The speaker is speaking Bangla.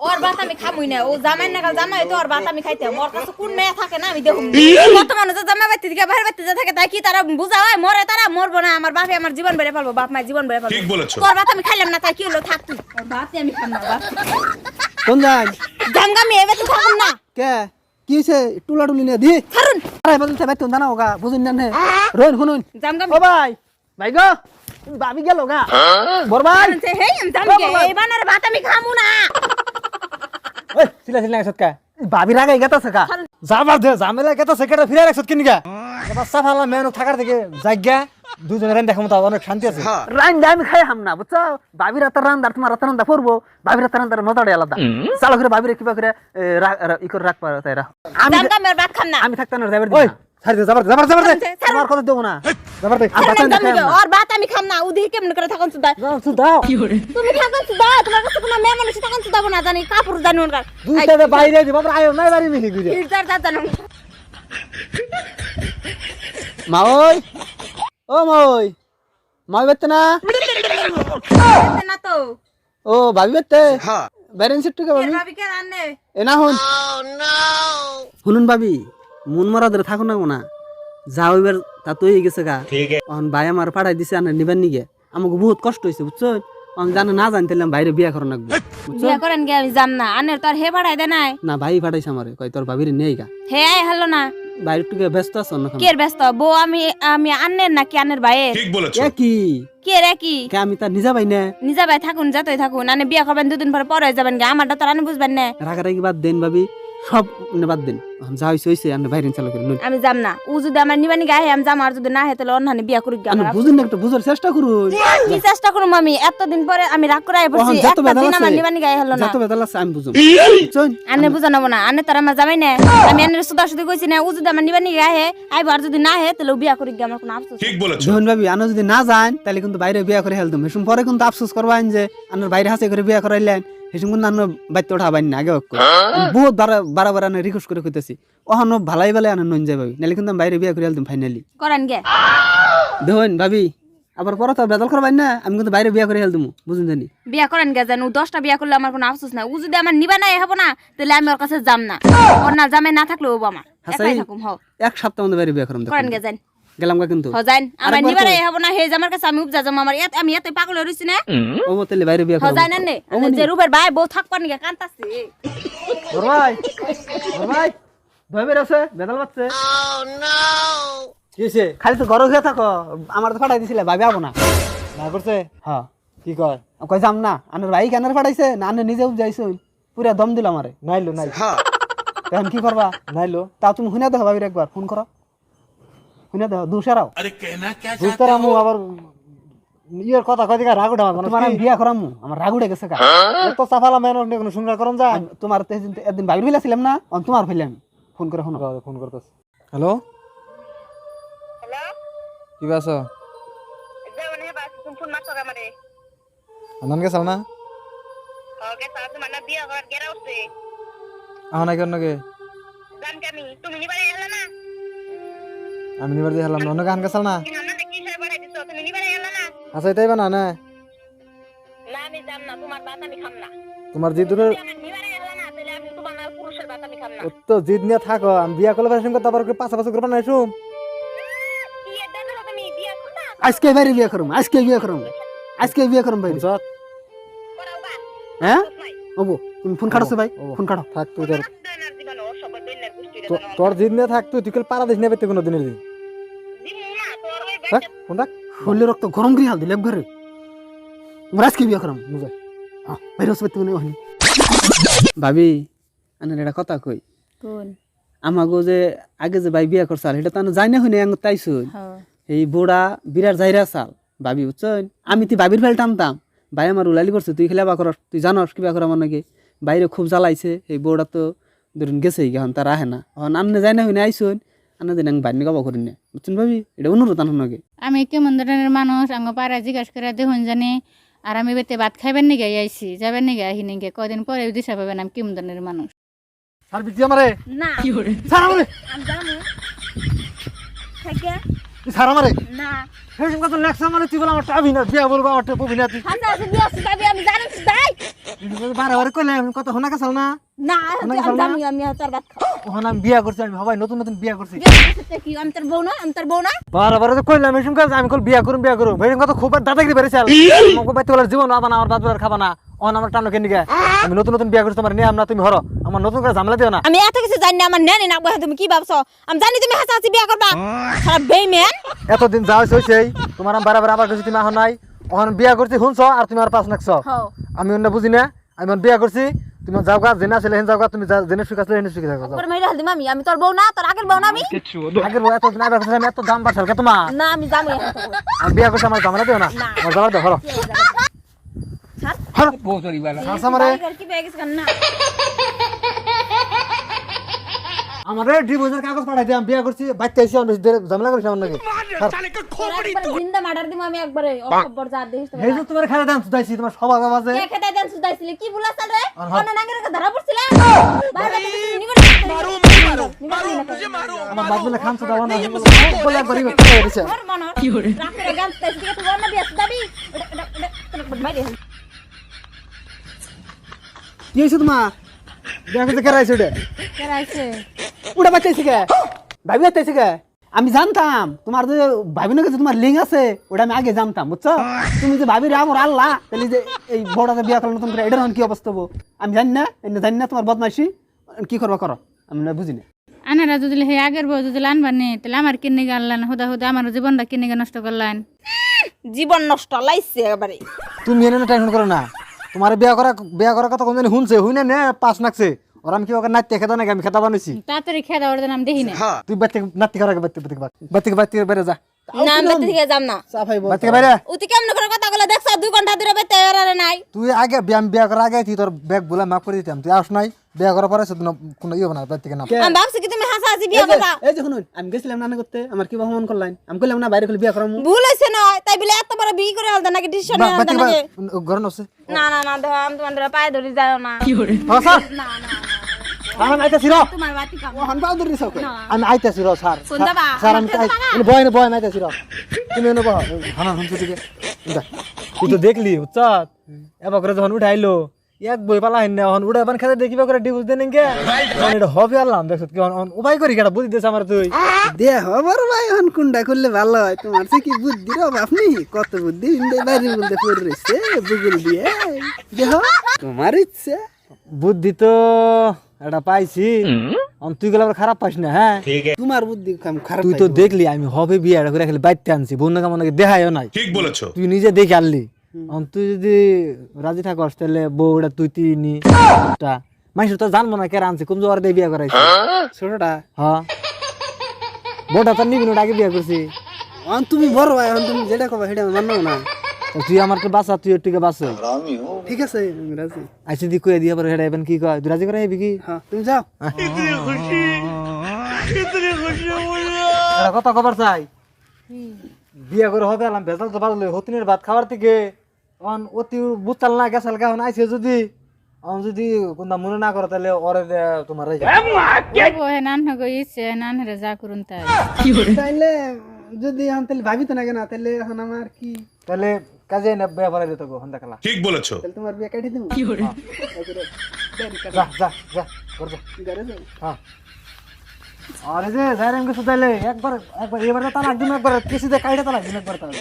ওর ভাত আমি খামুই না ও জামাই না কাল জামাই তো ওর ভাত আমি খাইতে মোর কাছে কোন মেয়ে থাকে না আমি দেখুন কত মানুষ জামাই বাইতে থেকে বাইরে বাইতে থাকে তাই কি তারা বুঝা হয় মরে তারা মরবো না আমার বাপে আমার জীবন বেড়ে ফেলবো বাপ মা জীবন বেড়ে ফেলবো ঠিক বলেছো তোর ভাত আমি খাইলাম না তাই কি হলো থাক তুই ওর ভাত আমি খাম না বাপ কোন যাই জামগামি এবে তো থাকুন না কে কি হইছে টুলা টুলি নিয়ে দি ছাড়ুন আরে বদল সে বাইতো জানা হোগা বুঝুন না নে রোন শুনুন জামগামি ও ভাই ভাই গো ভাবি গেল গা বড় ভাই হেই আমি জামগে এই বানার ভাত আমি খামু না ওই সিলা সিলা সৎকা ভাবি রাগাই গেতাছে কা যাবার দে জামেলা গেতাছে কেটা ফিরে রাখছত কিনি গা এবার সাফালা মেনু থাকার থেকে জায়গা দুজনে রান দেখামু তা অনেক শান্তি আছে রান আমি খাই হাম না বুঝছো ভাবি রাত রান দার তোমার রাত রান দা পড়বো ভাবি রাত রান দার মজাটাই আলাদা চালো করে ভাবি রে কিবা করে ই করে রাখ পারে তাইরা আমি জামগামি ভাত খাম না আমি থাকতে না যাবার দিই ছাড় দে যাবার দে তোমার কথা দেব না যাবার দে ওর ভাত আমি খাম না উদি কেমন করে থাকুন সুদা তুই দাও তুমি থাকুন সুদা তোমার কাছে কোনো মেয়ে মানুষ থাকুন সুদা না জানি কাপড় জানি ওর দুইটা বাইরে দিব আয়ো নাই বাড়ি মিহি গুজে ইজার দা জানো মাওই ও মাওই মাওই বেতে না না তো ও ভাবি বেতে হ্যাঁ ব্যালেন্স শিট কে ভাবি ভাবি কে রান্নে এ না হুন শুনুন ভাবি মন মারা ধরে থাকুন না যাও এবার তা তো হয়ে গেছে গা ঠিক আছে অন ভাই আমার পাঠাই দিছে আনে নিবেন নিগে আমাকে বহুত কষ্ট হইছে বুঝছো আমি জানো না জানতেলাম বাইরে বিয়া করন লাগবে বিয়া করেন গে আমি জাম না আনের তোর হে বাড়াই দে নাই না ভাই পাঠাইছে আমারে কই তোর ভাবিরে নেই গা হে আই হলো না বাইরে টুকে ব্যস্ত আছো না কে ব্যস্ত বউ আমি আমি আন্নের না কি আন্নের ভাইয়ের ঠিক বলেছো এ কি কে রে কি কে আমি তার নিজা ভাই না নিজা ভাই থাকুন যতই থাকুন আনে বিয়া করবেন দুদিন পরে পরে যাবেন গে আমারটা তোর আনে বুঝবেন না রাগারাগি বাদ দেন ভাবি সব বাদ দেন যা হইছে হইছে আনে বাইরে চালু করে নুন আমি যাম না ও যদি আমার নিবানি গায়ে আমি যাম আর যদি না হে তাহলে অন্যান্য বিয়া করি গে আমি বুঝুন না একটু বুঝার চেষ্টা করুন কি চেষ্টা করুম আমি এতদিন পরে আমি রাগ করে আই পড়ছি যত একটা বেদনা দিন আমার আছে নিবানি গায়ে হলো না যত বেদনা আছে আমি বুঝুম বুঝছেন আনে বুঝা নেবো না আনে তোর আমার যাবাই না আমি আনের সুদা সুদি কইছি না ও যদি আমার নিবানি গায়ে আইব আর যদি না হে তাহলে বিয়া করি গে আমার কোনো আফসোস ঠিক বলেছো জোহন ভাবি আনো যদি না যান তাহলে কিন্তু বাইরে বিয়া করে হেলতাম হেসুম পরে কিন্তু আফসোস করবাইন যে আনার বাইরে হাসে করে বিয়া করাইলেন হেসুম কিন্তু আনো বাইতে উঠাবাইন না আগে বহুত বারবার আনে রিকোয়েস্ট করে কইতেছি ওহনো ভালাই ভালাই আনো নন যাই ভাবি নাহলে কিন্তু আমি বাইরে বিয়া করে হেলতাম ফাইনালি করেন গে দেখুন ভাবি আবার পরে তো বেদল করবাইন না আমি কিন্তু বাইরে বিয়া করে হেলতাম বুঝুন জানি বিয়া করেন গে জানো 10টা বিয়া করলে আমার কোনো আফসোস না ও যদি আমার নিবা নাই হবো না তাহলে আমি ওর কাছে যাম না ওর না জামাই না থাকলে ও আমার একাই থাকুম হও এক সপ্তাহ মধ্যে বাইরে বিয়া করাম করেন গে যান গেলাম গা কিন্তু হজাইন আমার নিবা নাই হবো না হে জামার কাছে আমি উপজা জমা আমার আমি এতই পাগল হইছি না ও তাহলে বাইরে বিয়া করাম হজাইন নে যে রুবের ভাই বউ থাকপান গে কান্তাছে ভাই ভাই ভাই আছে বেদল বাচ্চা কিছে খালি তো গরম হয়ে থাকো আমার তো ফাটাই দিছিলে ভাবি আবো না না করছে হ্যাঁ কি কয় কই যাম না আনের ভাই কেন ফাটাইছে না আনে নিজে যাইছো পুরা দম দিল আমারে নাইলো নাই এখন কি করবা নাইলো তা তুমি শুনে দেখো ভাবির একবার ফোন করো শুনে দেখো দুসরাও আরে কেনা কে দুসরামু আবার ইয়ের কথা কই দিগা রাগুড়া তোমার আমি বিয়া করামু আমার রাগুড়ে গেছে কা তো সাফালা মেন অন্য কোনো শুনরা করম যা তোমার একদিন ভাবির হইলাছিলাম না তোমার হইলাম ফোন করে ফোন করতেছ হ্যালো হ্যালো কি বাসো যেমন হে বাস তুমি ফোন মারছো আমারে আনন্দ গেছাল না ওকে সাথে মানে বিয়া করার গেরা উঠছে আহনা কেন গে জান কামি তুমি নিবারে এলা না আমি নিবার দিয়ে হলাম অন্য গান গেছাল না কি নাম না কি সব বাড়াই দিছো তুমি নিবারে এলা না আচ্ছা এটাই বানা না না আমি জাম না তোমার বাত আমি খাম না তোমার জিদ ধরে আমি নিবারে এলা না তাহলে আমি তোমার না পুরুষের বাত আমি খাম না তো জিদ নিয়ে থাকো আমি বিয়া করলে ফ্যাশন করতে পারবো পাশাপাশি করবো না শুম কি এটা ধরো তুমি বিয়া করবা আজকে বাইরে বিয়া করুম আজকে বিয়া করুম বাইরে করাও বা হ্যাঁ নাই ওবো তুমি ফোন কাটছো ভাই ফোন কাটো থাক তুই দৈনার জীবন ও সব দৈনার গোষ্ঠীর জন্য তোর জিদ নিয়ে থাক তুই তুই পারা দিস নেবে কোনো দিনের দিন দিমু না তোর ওই ফোন রাখ শরীরে রক্ত গরম করে হাল দিলে ঘরে আমরা আজকে বিয়া করাম বুঝাই হ্যাঁ বাইরে হসবে তুমি ওখানে ভাবি আনার এটা কথা কই কোন আমাগো যে আগে যে ভাই বিয়া করছাল এটা তো যাই না হইনি আঙ তাইছুন এই বুড়া বিরাট যাইরা চাল ভাবি বুঝছেন আমি তুই ভাবির ফেল টানতাম ভাই আমার উলালি করছে তুই খেলা বা করস তুই জানস কিবা করা আমার নাকি বাইরে খুব জ্বালাইছে এই বউটা তো ধরুন গেছে এখন তার আহে না এখন আন্নে যাই না হইনি আইসুন আন্না দিন আমি বাইরে গাবা করি না বুঝছেন ভাবি এটা অনুরোধ আনার নাকি আমি কেমন ধরনের মানুষ আমার পাড়া জিজ্ঞাসা করে দেখুন জানি আর আমি বেতে ভাত খাইবেন নিগে আইছি যাবেন নিগে আহি নিগে কদিন পরে দিশা পাবেন আমি কেমন ধরনের মানুষ স্যার বিক্রি আমারে না স্যার আমারে আমি জানো থাকে স্যার আমারে না সেই সঙ্গে তো লেখছ মানে তুই বল আমার টাবি না বিয়া বলবো আমার টাবি না তুই হাসা আছে বিয়া সুদাবি আমি জানো যাই বারে কইলে আমি কত হোনা কাছাল না না আমি জানি আমি তোর ভাত খাবো ওখানে আমি বিয়া করছি আমি সবাই নতুন নতুন বিয়া করছি কি আমি তোর বউ না আমি তোর বউ না বারে তো কইলাম এসম কাজ আমি কল বিয়া করুম ভাই কত খুব দাদাগিরি বেরেছাল আমাকে বাইতে বলার জীবন আবার আমার বাদ খাবা না অন আমার টানো কেন নিগে আমি নতুন নতুন বিয়া করছি তোমার নিয়ে আমরা তুমি হরো আমার নতুন করে ঝামেলা দিও না আমি এত কিছু জানি না আমার নেনি না বহে তুমি কি ভাবছো আমি জানি তুমি হাসাহাসি বিয়া করবা খারাপ বেইমান এতদিন যা হইছে তোমার আমি বারে আবার কইছি তুমি আহ নাই ওখানে বিয়া করছি শুনছো আর তুমি আর পাস নাকছো আমি অন্য বুঝি না আমি বিয়া করছি তুমি যাও গা জেনা ছেলে হেন যাও গা তুমি জেনে সুখ আসলে হেনে সুখে থাকো তোর মাইরা হলদি মামি আমি তোর বউ না তোর আগের বউ না আমি আগের বউ এতদিন আবার আমি এত দাম বাড়ছাল কে তোমার না আমি জানি আমি বিয়া করছি আমার ঝামেলা দিও না আমার ঝামেলা দাও হরো আমারে কি বেগে গেছ না আমারে ডিভোর্সের কাগজ পাঠাই দিলাম বিয়া করছি বাচ্চা এসে আমি ঝামেলা করিস আমার নাকি জিন্দা মার্ডার দিমু আমি একবারে অখবর যা দেখিস এই যে তোমার খালি দাম সুদাইছি তোমার সবার বাজে কে খেতে দেন সুদাইছিলে কি বুলাছাল রে কোন নাঙ্গের কা ধরা পড়ছিল বাইরে আমার বাজলে খান সুদাও না বলে একবার ইবে করে দিছে আমার মন কি হরে রাখরে গান তাইছি তুই বল না বিয়া সুদাবি বাইরে কি হইছে তোমার দেখো তো কেরাইছে ওটা কেরাইছে উড়া বাচ্চাইছে কে ভাবি বাচ্চাইছে কে আমি জানতাম তোমার যে ভাবি না তোমার লিঙ্ক আছে ওটা আমি আগে জানতাম বুঝছো তুমি যে ভাবি রে আমার আল্লাহ তাহলে যে এই বড়টা বিয়া করলো নতুন করে এটার কি অবস্থা হবো আমি জানি না জানি না তোমার বদমাইশি কি করবা করো আমি না বুঝি না আনারা যদি হে আগের বউ যদি আনবানি তাহলে আমার কিনে আনলেন হুদা আমার জীবনটা কিনে নষ্ট করলেন জীবন নষ্ট লাইছে এবারে তুমি এনে টেনশন করো না তোমার বিয়া করা কথা কোন জানি শুনছে হুই না নে পাস নাকছে ওর আমি কি ওকে নাতি খেদা নাকি আমি খেদা বানাইছি তাড়াতাড়ি খেয়ে দাও ওদের নাম দেখি না তুই বাচ্চা নাতি করা বাচ্চা বেড়ে যা না আমি বাড়ি থেকে যাম না সাফাই বল বাচ্চা বেড়ে উতি কেমন করে কথা বলে দেখছ 2 ঘন্টা ধরে বেতে এরারে নাই তুই আগে বিয়া করার আগে তুই তোর ব্যাগ বলে মাফ করে দিতাম তুই আস নাই বিয়া করার পরে শুধু কোনো ইয়ে না বাড়ি থেকে নাম আমি ভাবছি কি তুমি হাসাহাসি বিয়া করবা এই যে শুনুন আমি গেছিলাম নানা করতে আমার কি অপমান করলেন আমি কইলাম না বাইরে খুলে বিয়া করামু ভুল হইছে না তাই বলে এত বড় বিয়ে করে আলদা নাকি ডিসিশন আলদা নাকি ঘরে নছে না না না দেখো আমি তোমার পায়ে ধরে যাও না স্যার না না আমি আইতাছি র তোমার বাতি কাম ওহন বাউ ধরে সকে আমি আইতাছি র স্যার কোনটা বা স্যার আমি বয় আইতাছি র তুমি এনে বহ হানা শুনছো দিকে তুই তো দেখলি উচ্চাত এবার করে যখন উঠাইলো এক বই পালা হিন এখন উড়া বান খাতে দেখিবা করে ডিভোর্স দেন কে এটা হবে আল্লাহ দেখছ কি উপায় করি কেডা বুদ্ধি দিছ আমার তুই দে হবার ভাই হন কুন্ডা করলে ভালো হয় তোমার সে কি বুদ্ধি রে আপনি কত বুদ্ধি ইন্দে বাইরে বলতে পড়ে রইছে বুগুল দিয়ে দেহ তোমার ইচ্ছে বুদ্ধি তো এটা পাইছি তুই গেলে আবার খারাপ পাইস না হ্যাঁ তোমার বুদ্ধি খারাপ তুই তো দেখলি আমি হবে বিয়েটা করে খালি বাইতে আনছি বন্ধু কেমন দেখাইও নাই ঠিক বলেছো তুই নিজে দেখে আনলি তুই যদি রাজি থাকস তাহলে বউটা তুই নি মানুষ তো জানবো না কেরা আনছি কোন জোয়ার দিয়ে বিয়ে করাইছি ছোটটা হ্যাঁ বউটা তো নিবি না আগে বিয়ে করছি অন তুমি বড় ভাই অন তুমি যেটা কবা সেটা মানবো না তুই আমার তো বাসা তুই একটু বাস ঠিক আছে আমি রাজি আইসি দি কয়ে দিয়ে পরে হেডা এবেন কি কয় তুই রাজি করে আইবি কি হ্যাঁ তুমি যাও এটা কথা খবর চাই বিয়ে করে হবে আলাম ভেজাল তো বাজলে হতিনের ভাত খাওয়ার থেকে অন অতি বুতাল না গেছাল কেমন আইসে যদি যদি কোনটা মনে না করে তাহলে ওরে তোমার হে নান হগো ইচ্ছে নান হেরে যা করুন তাই তাইলে যদি এখন তাহলে ভাবি তো না কেন তাহলে এখন আমার কি তাহলে কাজে না বিয়ে পড়াই দিত গো হন্দা খেলা ঠিক বলেছো তাহলে তোমার বিয়ে কাটি দেবো যা যা যা ঘর যা হ্যাঁ আরে যে যাইরাম কিছু তাইলে একবার এবার তো তার একদিন একবার কিসিতে কাইটা তালা একদিন একবার তালা